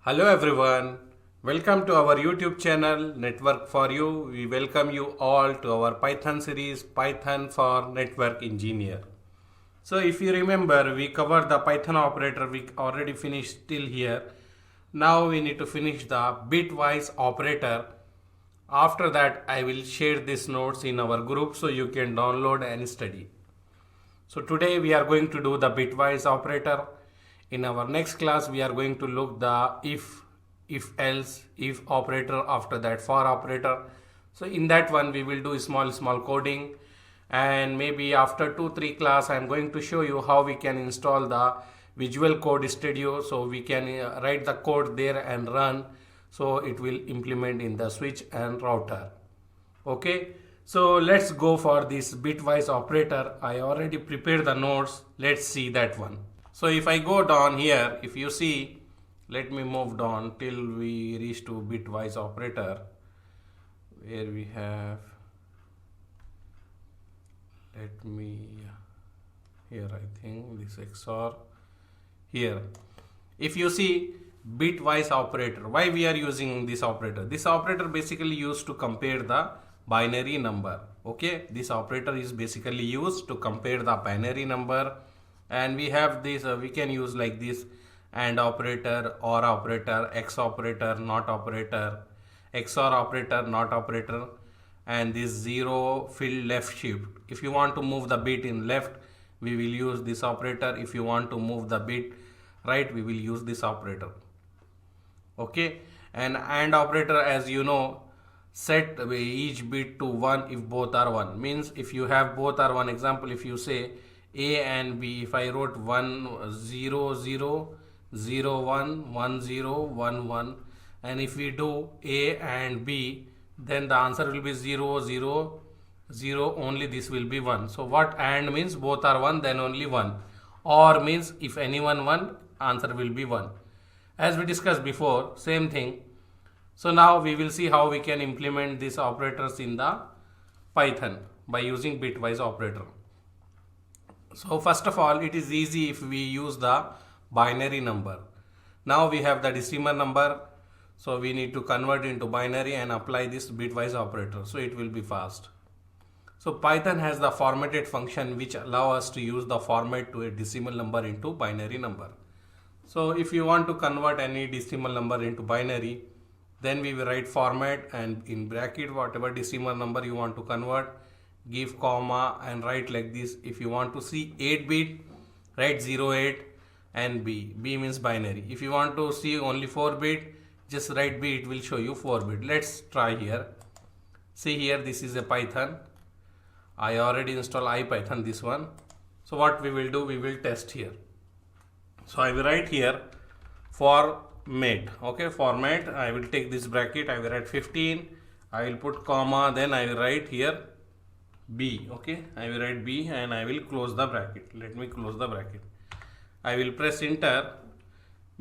Hello everyone, welcome to our YouTube channel Network for You. We welcome you all to our Python series Python for Network Engineer. So if you remember, we covered the Python operator, we already finished till here. Now we need to finish the bitwise operator. After that I will share these notes in our group so you can download and study. So today we are going to do the bitwise operator. In our next class we are going to look the if else, if operator, after that for operator. So in that one we will do small coding, and maybe after 2-3 class I am going to show you how we can install the Visual Code Studio, so we can write the code there and run, so it will implement in the switch and router. Okay, so let's go for this bitwise operator. I already prepared the notes. Let's see that one. So if I go down here, if you see, let me move down till we reach to bitwise operator, where we have, let me, here I think this XOR here. If you see bitwise operator, why we are using this operator? This operator basically used to compare the binary number. Okay, this operator is basically used to compare the binary number, and we have this we can use like this: AND operator, OR operator, X operator, NOT operator, XOR operator, NOT operator, and this zero field left shift. If you want to move the bit in left, we will use this operator. If you want to move the bit right, we will use this operator. Okay, and AND operator, as you know, set each bit to 1 if both are 1. Means if you have both are 1, example, if you say A and B, if I wrote 1 0 0 0 1 1 0 1 1, and if we do A and B, then the answer will be 0 0 0, only this will be 1. So what AND means? Both are 1, then only 1. OR means if anyone 1, answer will be 1. As we discussed before, same thing. So now we will see how we can implement these operators in the Python by using bitwise operator. So first of all, it is easy if we use the binary number. Now we have the decimal number, so we need to convert into binary and apply this bitwise operator, so it will be fast. So Python has the formatted function which allow us to use the format to a decimal number into binary number. So if you want to convert any decimal number into binary, then we will write format and in bracket whatever decimal number you want to convert, give comma and write like this. If you want to see 8-bit, write 08 and B. B means binary. If you want to see only 4-bit, just write B, it will show you 4-bit. Let's try here. See here, this is a Python. I already installed IPython, this one. So what we will do, we will test here. So I will write here format. Okay, format. I will take this bracket, I will write 15, I will put comma, then I will write here B. Okay, I will write B and I will close the bracket. Let me close the bracket. I will press enter.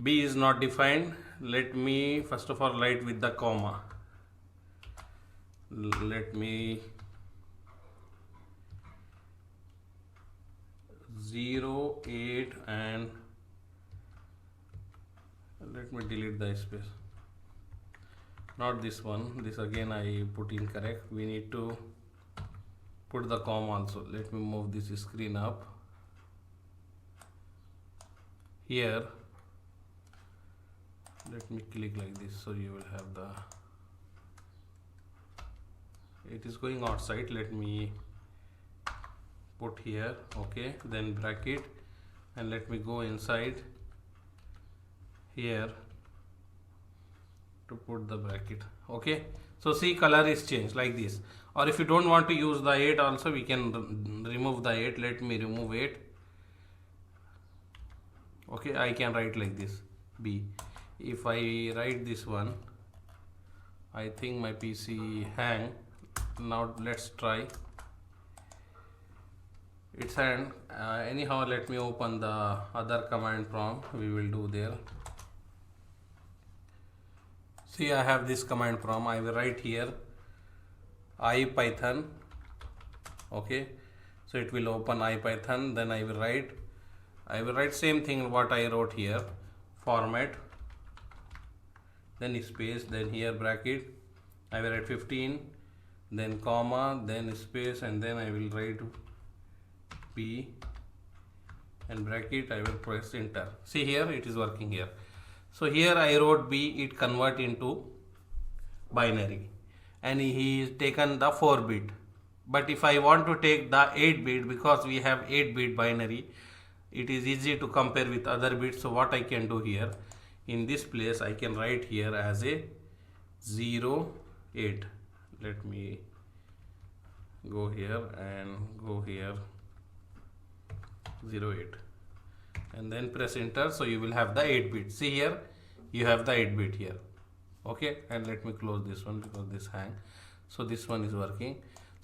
B is not defined. Let me first of all write with the comma. Let me 0 8 and let me delete the space. Not this one. This again I put incorrect. We need to put the comma also. Let me move this screen up. Here, let me click like this, so you will have the, it is going outside. Let me put here. Okay, then bracket, and let me go inside here to put the bracket. Okay, so see, color is changed like this. Or if you don't want to use the 8 also, we can remove the 8. Let me remove 8. Okay, I can write like this B. If I write this one, I think my PC hang. Now let's try. It's hang. Anyhow, let me open the other command prompt. We will do there. See, I have this command prompt. I will write here IPython. Okay, so it will open IPython. Then I will write same thing what I wrote here, format then space, then here bracket, I will write 15, then comma, then space, and then I will write B and bracket, I will press enter. See here it is working here. So here I wrote B, it convert into binary, and he is taken the 4-bit. But if I want to take the 8-bit, because we have 8-bit binary, it is easy to compare with other bits. So what I can do here, in this place I can write here as a 0, 8. Let me go here and go here 0, 8, and then press enter. So you will have the 8-bit. See here you have the 8-bit here. Okay, and let me close this one because this hang. So this one is working.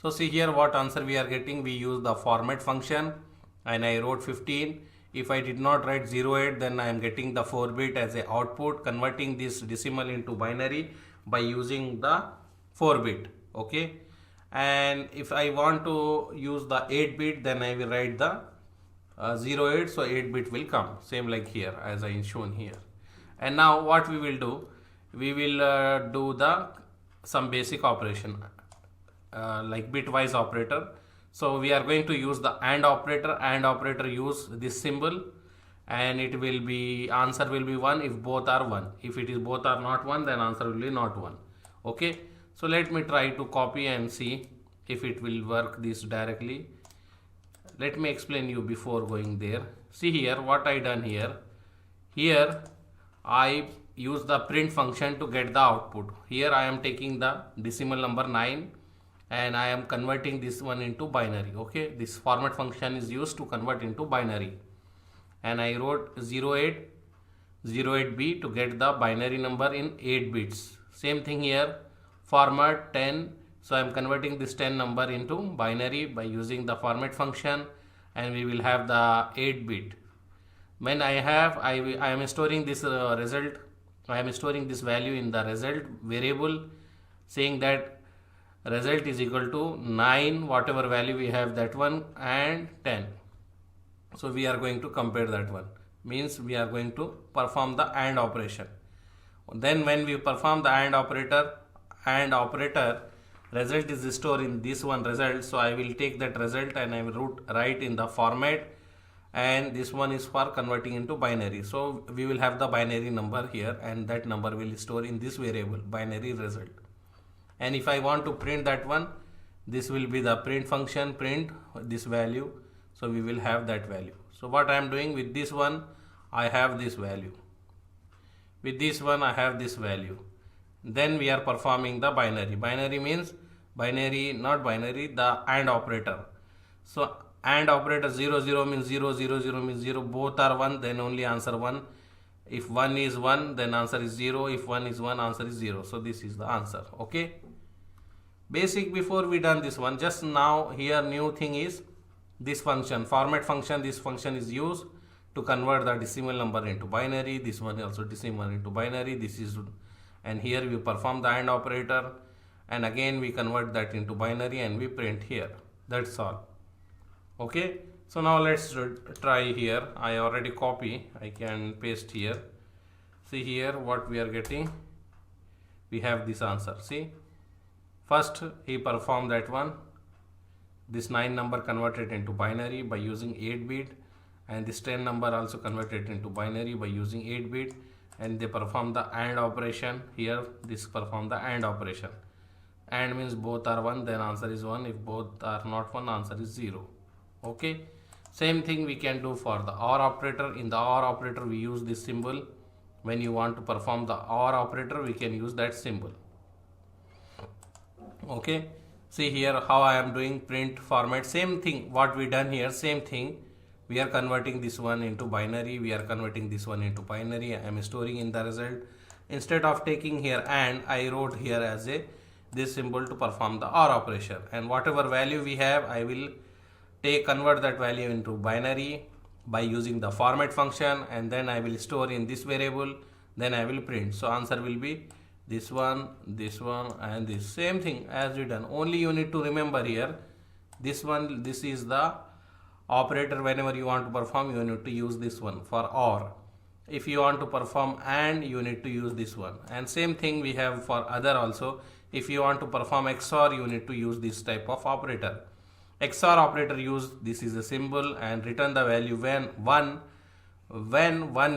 So see here what answer we are getting. We use the format function and I wrote 15. If I did not write 08, then I am getting the 4-bit as a output, converting this decimal into binary by using the 4-bit. Okay, and if I want to use the 8-bit, then I will write the 08, so 8-bit will come, same like here as I shown here. And now what we will do, we will do the some basic operation like bitwise operator. So we are going to use the AND operator. AND operator use this symbol, and it will be, answer will be 1 if both are 1. If it is both are not 1, then answer will be not 1. Okay, so let me try to copy and see if it will work this directly. Let me explain you before going there. See here what I done here. Here I use the print function to get the output. Here I am taking the decimal number 9 and I am converting this one into binary. Okay, this format function is used to convert into binary, and I wrote 08, 08B to get the binary number in 8 bits. Same thing here, format 10. So I am converting this 10 number into binary by using the format function, and we will have the 8-bit. When I am storing this result, I am storing this value in the result variable, saying that result is equal to 9, whatever value we have, that one, and 10. So we are going to compare that one, means we are going to perform the AND operation. Then when we perform the AND operator, result is stored in this one result. So I will take that result and I will write in the format, and this one is for converting into binary. So we will have the binary number here, and that number will store in this variable binary result. And if I want to print that one, this will be the print function, print this value. So we will have that value. So what I am doing with this one, I have this value. With this one I have this value. Then we are performing the binary. Binary means binary, not binary, the AND operator. So AND operator 0, 0 means 0, 0, 0 means 0. Both are 1, then only answer 1. If 1 is 1, then answer is 0. If 1 is 1, answer is 0. So this is the answer. Okay. Basic before we done this one. Just now here new thing is this function, format function. This function is used to convert the decimal number into binary. This one also decimal into binary. This is, and here we perform the AND operator, and again we convert that into binary and we print here. That's all. Okay. So now let's try here. I already copy. I can paste here. See here what we are getting. We have this answer. See. First he performed that one. This 9 number converted into binary by using 8-bit, and this 10 number also converted into binary by using 8-bit, and they perform the AND operation. Here this perform the AND operation. AND means both are 1, then answer is 1. If both are not 1, answer is 0. Okay. Same thing we can do for the OR operator. In the OR operator we use this symbol. When you want to perform the OR operator, we can use that symbol. Okay, see here how I am doing print format. Same thing what we done here, same thing. We are converting this one into binary, we are converting this one into binary. I am storing in the result. Instead of taking here AND, I wrote here as a this symbol to perform the OR operation, and whatever value we have, I will convert that value into binary by using the format function, and then I will store in this variable, then I will print. So answer will be this one, and this. Same thing as we done. Only you need to remember here, this one, this is the operator. Whenever you want to perform, you need to use this one for OR. If you want to perform AND, you need to use this one. And same thing we have for other also. If you want to perform XOR, you need to use this type of operator. XOR operator use this is a symbol and return the value when one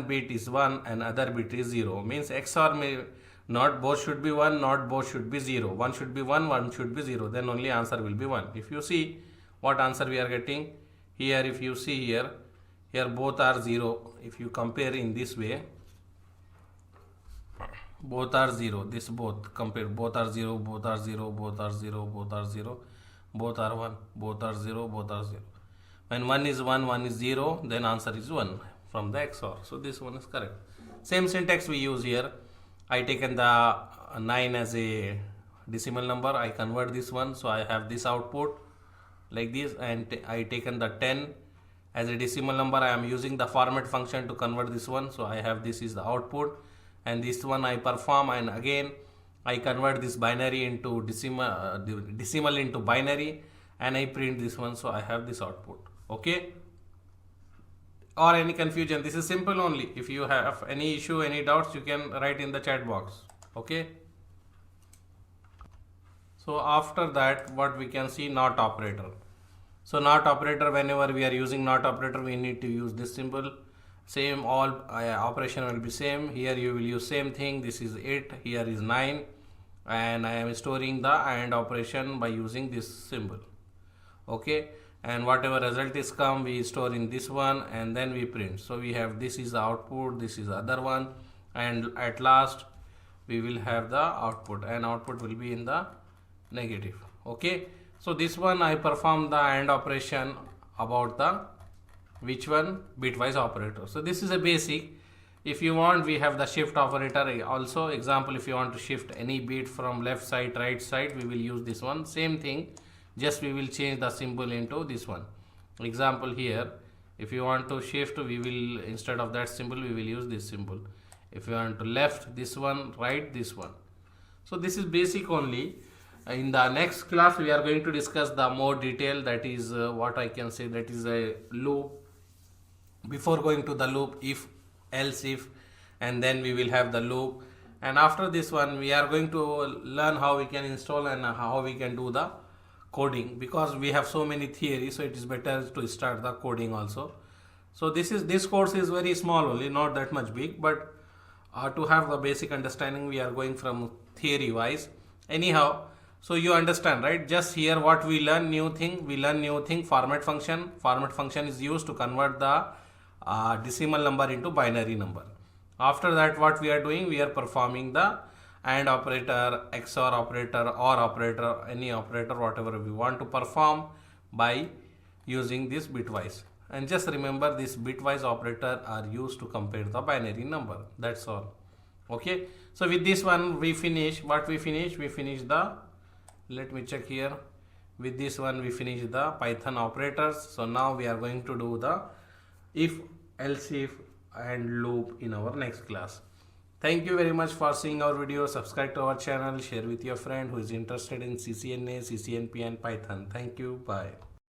bit is 1 and other bit is 0. Means XOR may not both should be 1, not both should be 0. One should be 1, one should be 0. Then only answer will be 1. If you see what answer we are getting here, if you see here both are 0. If you compare in this way, both are 0. This both compare, both are 0, both are 0, both are 0, both are 0, both are 1, both are 0, both are 0. When one is 1, one is 0, then answer is 1 from the XOR. So this one is correct. Same syntax we use here. I taken the 9 as a decimal number. I convert this one, so I have this output like this, and I taken the 10 as a decimal number. I am using the format function to convert this one, so I have this is the output, and this one I perform, and again I convert this binary into decimal into binary, and I print this one, so I have this output. Okay, or any confusion? This is simple only. If you have any issue, any doubts, you can write in the chat box. Okay, so after that what we can see, not operator. So not operator, whenever we are using not operator, we need to use this symbol. Same, all operation will be same. Here you will use same thing. This is 8, here is 9, and I am storing the AND operation by using this symbol. Okay, and whatever result is come, we store in this one, and then we print. So we have this is the output, this is the other one, and at last we will have the output, and output will be in the negative. Okay, so this one I perform the AND operation about the which one, bitwise operator. So this is a basic. If you want, we have the shift operator also. Example, if you want to shift any bit from left side, right side, we will use this one. Same thing, just we will change the symbol into this one. Example here, if you want to shift, we will, instead of that symbol, we will use this symbol. If you want to left, this one, right, this one. So this is basic only. In the next class, we are going to discuss the more detail, that is what I can say, that is a loop. Before going to the loop, if, else if, and then we will have the loop. And after this one, we are going to learn how we can install and how we can do the coding, because we have so many theories, so it is better to start the coding also. So this course is very small only, not that much big, but to have the basic understanding, we are going from theory wise. Anyhow, so you understand, right? Just here what we learn new thing, format function. Format function is used to convert the decimal number into binary number. After that, what we are doing, we are performing the AND operator, XOR operator, OR operator, any operator, whatever we want to perform by using this bitwise. And just remember, this bitwise operator are used to compare the binary number. That's all. Okay, so with this one we finish. What we finish? We finish the, let me check here. With this one we finish the Python operators. So now we are going to do the if, else if and loop in our next class. Thank you very much for seeing our video. Subscribe to our channel, share with your friend who is interested in CCNA, CCNP and Python. Thank you. Bye.